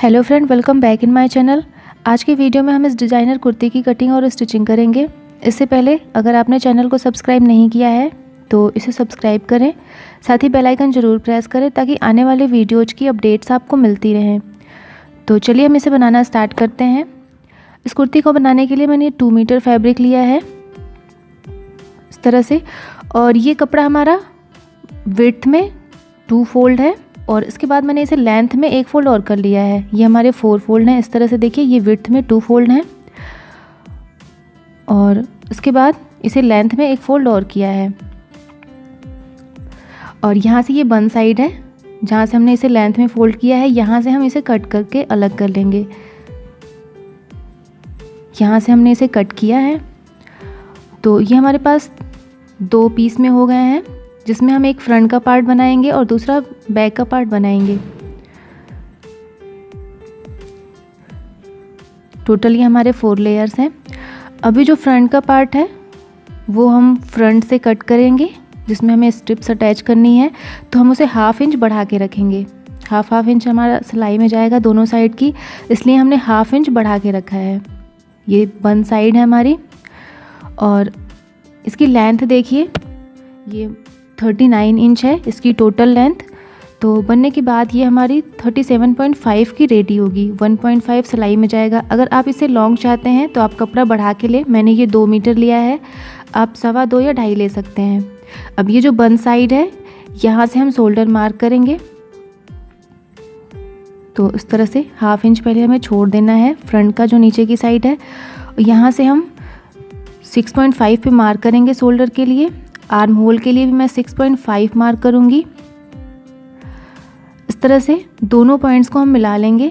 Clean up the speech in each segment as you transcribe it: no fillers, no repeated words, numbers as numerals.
Hello friend, welcome back in my channel. आज की video में हम इस डिज़ाइनर कुर्ती की कटिंग और स्टिचिंग करेंगे। इससे पहले अगर आपने चैनल को सब्सक्राइब नहीं किया है तो इसे सब्सक्राइब करें, साथ ही बेल आइकन ज़रूर प्रेस करें ताकि आने वाले वीडियोज़ की अपडेट्स आपको मिलती रहें। तो चलिए हम इसे बनाना स्टार्ट करते हैं। इस कुर्ती को बनाने के लिए मैंने 2 मीटर फैब्रिक लिया है इस तरह से, और ये कपड़ा हमारा विड्थ में 2 फोल्ड है और इसके बाद मैंने इसे लेंथ में 1 फोल्ड और कर लिया है। ये हमारे 4 फोल्ड हैं। इस तरह से देखिए, ये विड्थ में 2 फोल्ड हैं और इसके बाद इसे लेंथ में 1 फोल्ड और किया है। और यहाँ से ये बन साइड है, जहाँ से हमने इसे लेंथ में फोल्ड किया है, यहाँ से हम इसे कट करके अलग कर लेंगे। यहाँ से हमने इसे कट किया है तो ये हमारे पास 2 पीस में हो गए हैं, जिसमें हम एक फ्रंट का पार्ट बनाएंगे और दूसरा बैक का पार्ट बनाएंगे। टोटल ये हमारे 4 लेयर्स हैं। अभी जो फ्रंट का पार्ट है वो हम फ्रंट से कट करेंगे, जिसमें हमें स्ट्रिप्स अटैच करनी है, तो हम उसे 1/2 इंच बढ़ा के रखेंगे। हाफ इंच हमारा सिलाई में जाएगा दोनों साइड की, इसलिए हमने 1/2 इंच बढ़ा के रखा है। ये बन साइड है हमारी। और इसकी लेंथ देखिए, ये 39 इंच है इसकी टोटल लेंथ। तो बनने के बाद ये हमारी 37.5 की रेडी होगी। 1.5 सिलाई में जाएगा। अगर आप इसे लॉन्ग चाहते हैं तो आप कपड़ा बढ़ा के ले। मैंने ये 2 मीटर लिया है, आप 2.25 या 2.5 ले सकते हैं। अब ये जो बन साइड है, यहाँ से हम शोल्डर मार्क करेंगे। तो इस तरह से 1/2 इंच पहले हमें छोड़ देना है फ्रंट का जो नीचे की साइड है। यहाँ से हम 6.5 पे मार्क करेंगे शोल्डर के लिए। आर्म होल के लिए भी मैं 6.5 मार्क करूँगी। इस तरह से दोनों पॉइंट्स को हम मिला लेंगे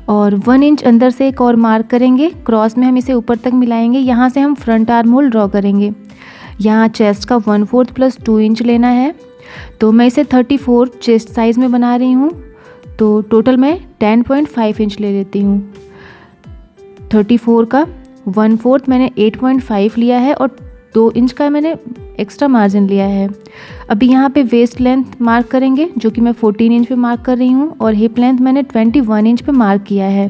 और 1 इंच अंदर से एक और मार्क करेंगे। क्रॉस में हम इसे ऊपर तक मिलाएंगे। यहाँ से हम फ्रंट आर्म होल ड्रॉ करेंगे। यहाँ चेस्ट का 1/4 प्लस 2 इंच लेना है। तो मैं इसे 34 चेस्ट साइज़ में बना रही हूँ, तो टोटल मैं 10.5 इंच ले लेती हूँ। 34 का 1/4 मैंने 8.5 लिया है और 2 इंच का मैंने एक्स्ट्रा मार्जिन लिया है। अभी यहाँ पे वेस्ट लेंथ मार्क करेंगे, जो कि मैं 14 इंच पे मार्क कर रही हूँ, और हिप लेंथ मैंने 21 इंच पे मार्क किया है।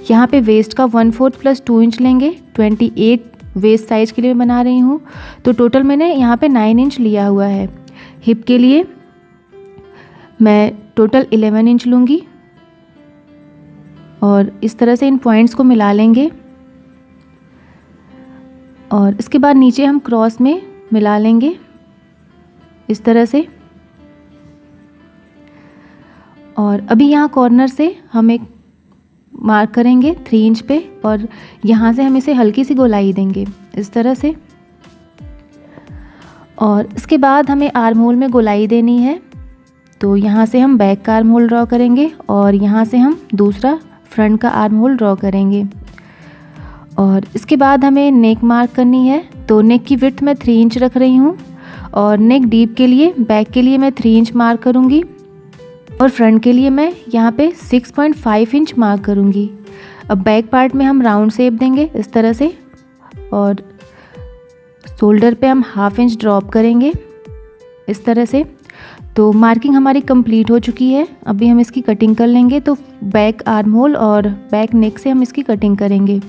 यहाँ पे वेस्ट का 1/4 प्लस 2 इंच लेंगे। 28 वेस्ट साइज के लिए बना रही हूँ, तो टोटल मैंने यहाँ पे 9 इंच लिया हुआ है। हिप के लिए मैं टोटल 11 इंच लूँगी और इस तरह से इन पॉइंट्स को मिला लेंगे। और इसके बाद नीचे हम क्रॉस में मिला लेंगे इस तरह से। और अभी यहाँ कॉर्नर से हम एक मार्क करेंगे 3 इंच पे और यहाँ से हम इसे हल्की सी गोलाई देंगे इस तरह से। और इसके बाद हमें आर्म होल में गोलाई देनी है, तो यहाँ से हम बैक का आर्म होल ड्रॉ करेंगे और यहाँ से हम दूसरा फ्रंट का आर्म होल ड्रॉ करेंगे। और इसके बाद हमें नेक मार्क करनी है, तो नेक की विड्थ मैं 3 इंच रख रही हूँ और नेक डीप के लिए बैक के लिए मैं 3 इंच मार्क करूँगी और फ्रंट के लिए मैं यहाँ पे 6.5 इंच मार्क करूँगी। अब बैक पार्ट में हम राउंड शेप देंगे इस तरह से और शोल्डर पे हम 1/2 इंच ड्रॉप करेंगे इस तरह से। तो मार्किंग हमारी कंप्लीट हो चुकी है। अभी हम इसकी कटिंग कर लेंगे। तो बैक आर्म होल और बैक नेक से हम इसकी कटिंग करेंगे।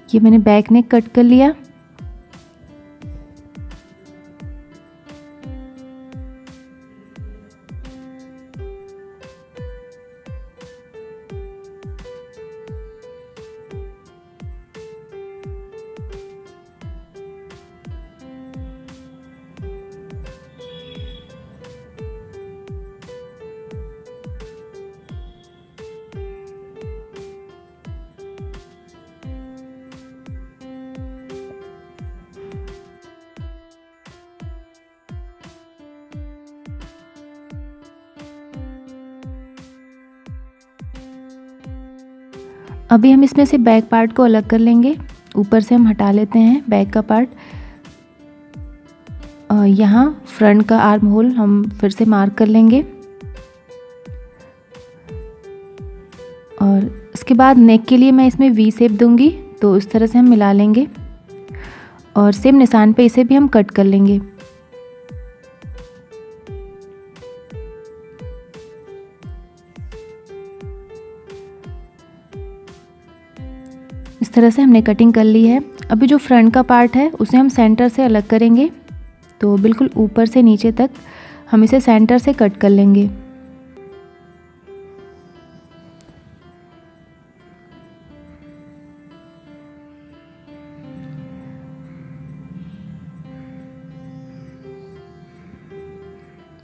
ये मैंने बैक नेक कट कर लिया। अभी हम इसमें से बैक पार्ट को अलग कर लेंगे। ऊपर से हम हटा लेते हैं बैक का पार्ट। यहाँ फ्रंट का आर्म होल हम फिर से मार्क कर लेंगे और इसके बाद नेक के लिए मैं इसमें वी शेप दूंगी, तो इस तरह से हम मिला लेंगे और सेम निशान पे इसे भी हम कट कर लेंगे। इस तरह से हमने कटिंग कर ली है। अभी जो फ्रंट का पार्ट है उसे हम सेंटर से अलग करेंगे, तो बिल्कुल ऊपर से नीचे तक हम इसे सेंटर से कट कर लेंगे।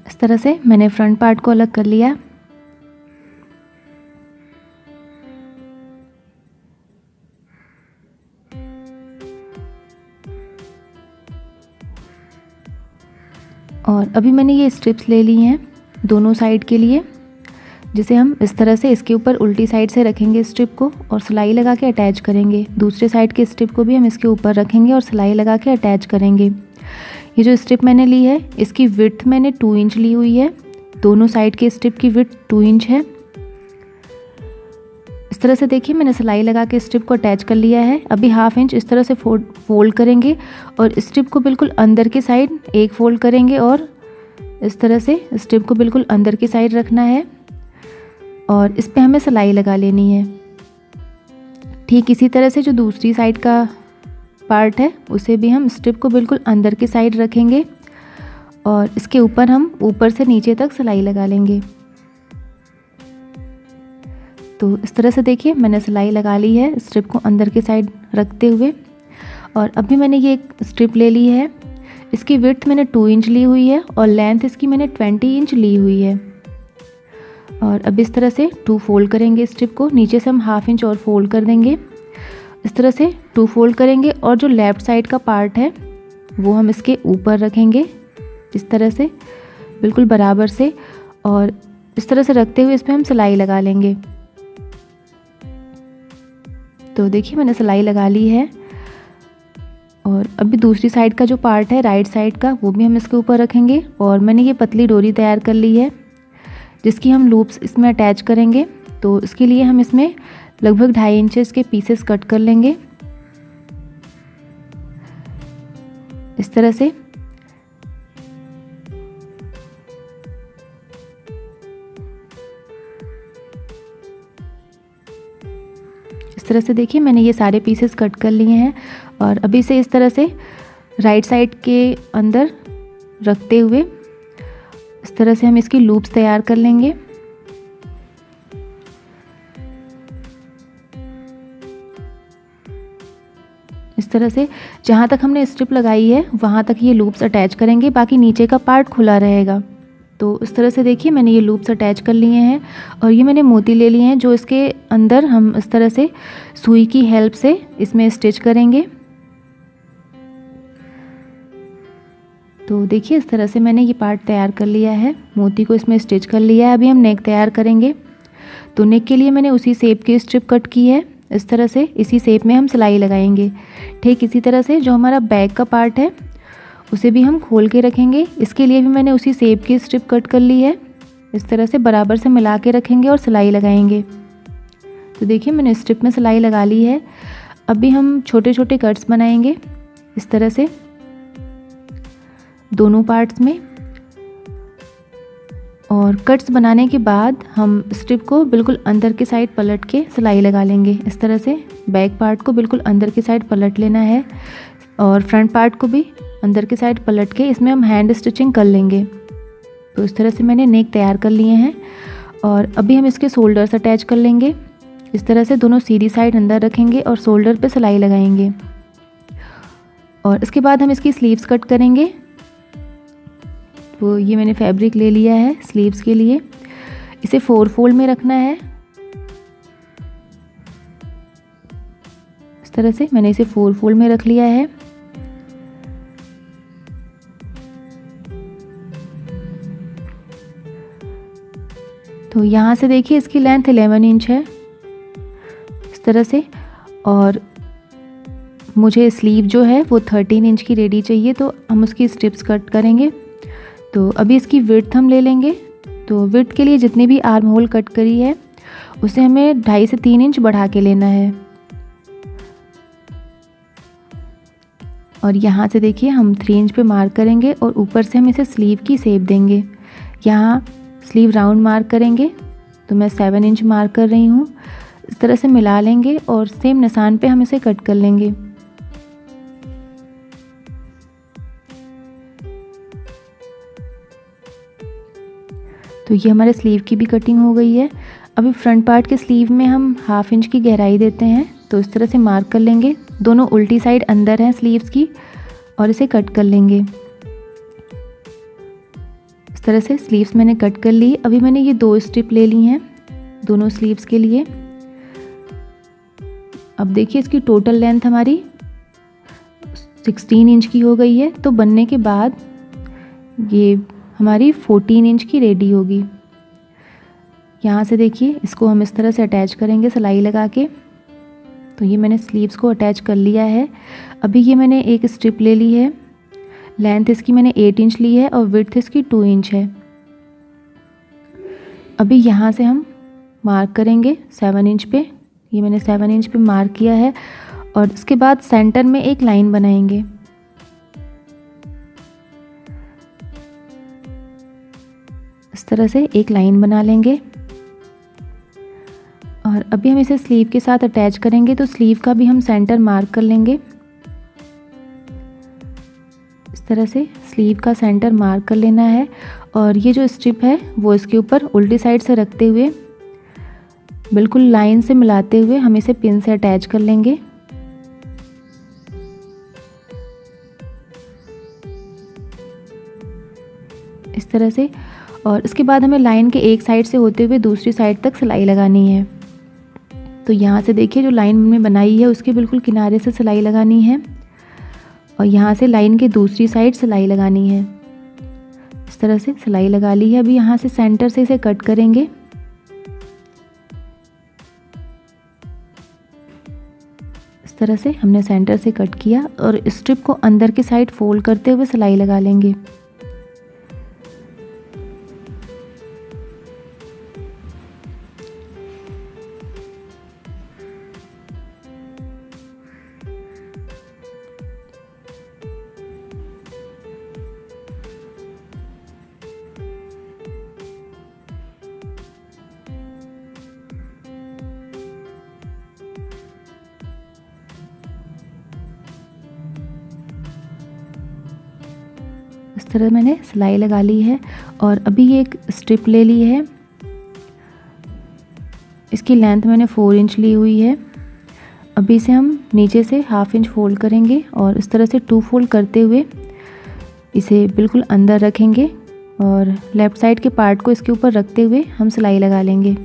इस तरह से मैंने फ्रंट पार्ट को अलग कर लिया। और अभी मैंने ये स्ट्रिप्स ले ली हैं दोनों साइड के लिए, जिसे हम इस तरह से इसके ऊपर उल्टी साइड से रखेंगे स्ट्रिप को और सिलाई लगा के अटैच करेंगे। दूसरे साइड के स्ट्रिप को भी हम इसके ऊपर रखेंगे और सिलाई लगा के अटैच करेंगे। ये जो स्ट्रिप मैंने ली है इसकी विड्थ मैंने 2 इंच ली हुई है। दोनों साइड के स्ट्रिप की विड्थ 2 इंच है। इस तरह से देखिए मैंने सिलाई लगा के स्ट्रिप को अटैच कर लिया है। अभी 1/2 इंच इस तरह से फोल्ड करेंगे और स्ट्रिप को बिल्कुल अंदर की साइड एक फोल्ड करेंगे और इस तरह से स्ट्रिप को बिल्कुल अंदर की साइड रखना है और इस पे हमें सिलाई लगा लेनी है। ठीक इसी तरह से जो दूसरी साइड का पार्ट है उसे भी हम स्ट्रिप को बिल्कुल अंदर की साइड रखेंगे और इसके ऊपर हम ऊपर से नीचे तक सिलाई लगा लेंगे। तो इस तरह से देखिए मैंने सिलाई लगा ली है स्ट्रिप को अंदर की साइड रखते हुए। और अभी मैंने ये एक स्ट्रिप ले ली है, इसकी विड्थ मैंने 2 इंच ली हुई है और लेंथ इसकी मैंने 20 इंच ली हुई है। और अब इस तरह से 2 फोल्ड करेंगे स्ट्रिप को, नीचे से हम 1/2 इंच और फोल्ड कर देंगे। इस तरह से 2 फोल्ड करेंगे और जो लेफ़्ट साइड का पार्ट है वो हम इसके ऊपर रखेंगे इस तरह से बिल्कुल बराबर से, और इस तरह से रखते हुए इस पर हम सिलाई लगा लेंगे। तो देखिए मैंने सिलाई लगा ली है। और अभी दूसरी साइड का जो पार्ट है राइट साइड का वो भी हम इसके ऊपर रखेंगे और मैंने ये पतली डोरी तैयार कर ली है जिसकी हम लूप्स इसमें अटैच करेंगे। तो इसके लिए हम इसमें लगभग 2.5 इंचेस के पीसेस कट कर लेंगे इस तरह से। इस तरह से देखिए मैंने ये सारे पीसेस कट कर लिए हैं और अभी से इस तरह से राइट साइड के अंदर रखते हुए इस तरह से हम इसकी लूप्स तैयार कर लेंगे। इस तरह से जहाँ तक हमने स्ट्रिप लगाई है वहाँ तक ये लूप्स अटैच करेंगे, बाकी नीचे का पार्ट खुला रहेगा। तो इस तरह से देखिए मैंने ये लूप्स अटैच कर लिए हैं और ये मैंने मोती ले लिए हैं जो इसके अंदर हम इस तरह से सुई की हेल्प से इसमें स्टिच करेंगे। तो देखिए इस तरह से मैंने ये पार्ट तैयार कर लिया है, मोती को इसमें स्टिच कर लिया है। अभी हम नेक तैयार करेंगे। तो नेक के लिए मैंने उसी शेप की स्ट्रिप कट की है इस तरह से, इसी शेप में हम सिलाई लगाएंगे। ठीक इसी तरह से जो हमारा बैक का पार्ट है उसे भी हम खोल के रखेंगे। इसके लिए भी मैंने उसी शेप की स्ट्रिप कट कर ली है, इस तरह से बराबर से मिला के रखेंगे और सिलाई लगाएंगे। तो देखिए मैंने स्ट्रिप में सिलाई लगा ली है। अभी हम छोटे छोटे कट्स बनाएंगे इस तरह से दोनों पार्ट्स में, और कट्स बनाने के बाद हम स्ट्रिप को बिल्कुल अंदर की साइड पलट के सिलाई लगा लेंगे। इस तरह से बैक पार्ट को बिल्कुल अंदर की साइड पलट लेना है और फ्रंट पार्ट को भी अंदर की साइड पलट के इसमें हम हैंड स्टिचिंग कर लेंगे। तो इस तरह से मैंने नेक तैयार कर लिए हैं और अभी हम इसके शोल्डर्स अटैच कर लेंगे। इस तरह से दोनों सीधी साइड अंदर रखेंगे और शोल्डर पे सिलाई लगाएंगे और इसके बाद हम इसकी स्लीव्स कट करेंगे। तो ये मैंने फैब्रिक ले लिया है स्लीव्स के लिए, इसे 4 फोल्ड में रखना है। इस तरह से मैंने इसे 4 फोल्ड में रख लिया है। तो यहाँ से देखिए इसकी लेंथ 11 इंच है इस तरह से, और मुझे स्लीव जो है वो 13 इंच की रेडी चाहिए, तो हम उसकी स्ट्रिप्स कट करेंगे। तो अभी इसकी विड्थ हम ले लेंगे। तो विड्थ के लिए जितनी भी आर्म होल कट करी है उसे हमें 2.5 से 3 इंच बढ़ा के लेना है। और यहाँ से देखिए हम 3 इंच पे मार्क करेंगे और ऊपर से हम इसे स्लीव की शेप देंगे। यहाँ स्लीव राउंड मार्क करेंगे, तो मैं 7 इंच मार्क कर रही हूँ। इस तरह से मिला लेंगे और सेम निशान पे हम इसे कट कर लेंगे। तो ये हमारे स्लीव की भी कटिंग हो गई है। अभी फ्रंट पार्ट के स्लीव में हम 1/2 इंच की गहराई देते हैं, तो इस तरह से मार्क कर लेंगे। दोनों उल्टी साइड अंदर हैं स्लीव्स की, और इसे कट कर लेंगे। इस तरह से स्लीव्स मैंने कट कर ली। अभी मैंने ये 2 स्ट्रिप ले ली हैं दोनों स्लीव्स के लिए। अब देखिए इसकी टोटल लेंथ हमारी 16 इंच की हो गई है। तो बनने के बाद ये हमारी 14 इंच की रेडी होगी। यहाँ से देखिए इसको हम इस तरह से अटैच करेंगे सिलाई लगा के। तो ये मैंने स्लीव्स को अटैच कर लिया है। अभी ये मैंने एक स्ट्रिप ले ली है, लेंथ इसकी मैंने 8 इंच ली है और विड्थ इसकी 2 इंच है। अभी यहाँ से हम मार्क करेंगे 7 इंच पे। ये मैंने 7 इंच पे मार्क किया है और इसके बाद सेंटर में एक लाइन बनाएंगे। इस तरह से एक लाइन बना लेंगे और अभी हम इसे स्लीव के साथ अटैच करेंगे। तो स्लीव का भी हम सेंटर मार्क कर लेंगे। इस तरह से स्लीव का सेंटर मार्क कर लेना है और ये जो स्ट्रिप है वो इसके ऊपर उल्टी साइड से रखते हुए बिल्कुल लाइन से मिलाते हुए हम इसे पिन से अटैच कर लेंगे। इस तरह से। और इसके बाद हमें लाइन के एक साइड से होते हुए दूसरी साइड तक सिलाई लगानी है। तो यहाँ से देखिए जो लाइन हमने बनाई है उसके बिल्कुल किनारे से सिलाई लगानी है और यहाँ से लाइन के दूसरी साइड सिलाई लगानी है। इस तरह से सिलाई लगा ली है। अभी यहाँ से सेंटर से इसे कट करेंगे। इस तरह से हमने सेंटर से कट किया और स्ट्रिप को अंदर की साइड फोल्ड करते हुए सिलाई लगा लेंगे। इस तरह मैंने सिलाई लगा ली है और अभी ये एक स्ट्रिप ले ली है। इसकी लेंथ मैंने 4 इंच ली हुई है। अभी इसे हम नीचे से 1/2 इंच फोल्ड करेंगे और इस तरह से 2 फोल्ड करते हुए इसे बिल्कुल अंदर रखेंगे और लेफ़्ट साइड के पार्ट को इसके ऊपर रखते हुए हम सिलाई लगा लेंगे।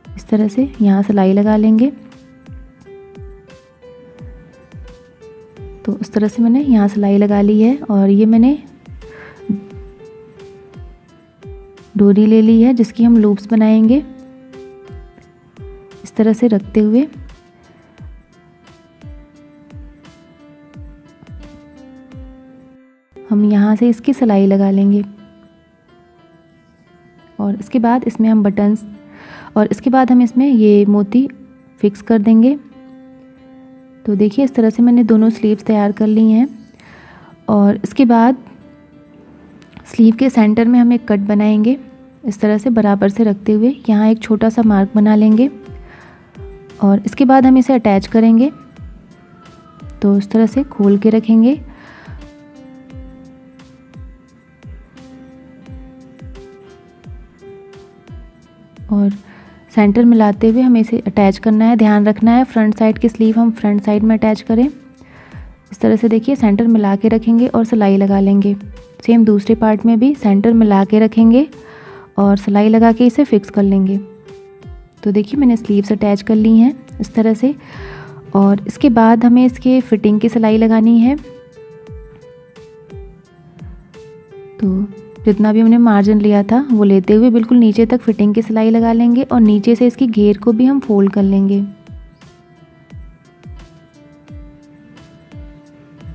इस तरह से यहाँ सिलाई लगा लेंगे। तो इस तरह से मैंने यहाँ सिलाई लगा ली है और ये मैंने डोरी ले ली है जिसकी हम लूप्स बनाएंगे। इस तरह से रखते हुए हम यहाँ से इसकी सिलाई लगा लेंगे और इसके बाद इसमें हम बटन्स और इसके बाद हम इसमें ये मोती फिक्स कर देंगे। तो देखिए इस तरह से मैंने दोनों स्लीव्स तैयार कर ली हैं और इसके बाद स्लीव के सेंटर में हम एक कट बनाएंगे। इस तरह से बराबर से रखते हुए यहाँ एक छोटा सा मार्क बना लेंगे और इसके बाद हम इसे अटैच करेंगे। तो इस तरह से खोल के रखेंगे और सेंटर मिलाते हुए हमें इसे अटैच करना है। ध्यान रखना है फ्रंट साइड की स्लीव हम फ्रंट साइड में अटैच करें। इस तरह से देखिए सेंटर मिला के रखेंगे और सिलाई लगा लेंगे। सेम दूसरे पार्ट में भी सेंटर मिला के रखेंगे और सिलाई लगा के इसे फिक्स कर लेंगे। तो देखिए मैंने स्लीव्स अटैच कर ली हैं इस तरह से और इसके बाद हमें इसके फिटिंग की सिलाई लगानी है। तो जितना भी हमने मार्जिन लिया था वो लेते हुए बिल्कुल नीचे तक फिटिंग की सिलाई लगा लेंगे और नीचे से इसकी घेर को भी हम फोल्ड कर लेंगे।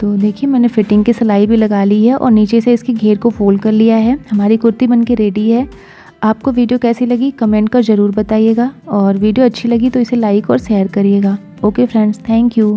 तो देखिए मैंने फिटिंग की सिलाई भी लगा ली है और नीचे से इसकी घेर को फोल्ड कर लिया है। हमारी कुर्ती बनके रेडी है। आपको वीडियो कैसी लगी कमेंट कर ज़रूर बताइएगा, और वीडियो अच्छी लगी तो इसे लाइक और शेयर करिएगा। Okay friends, thank you.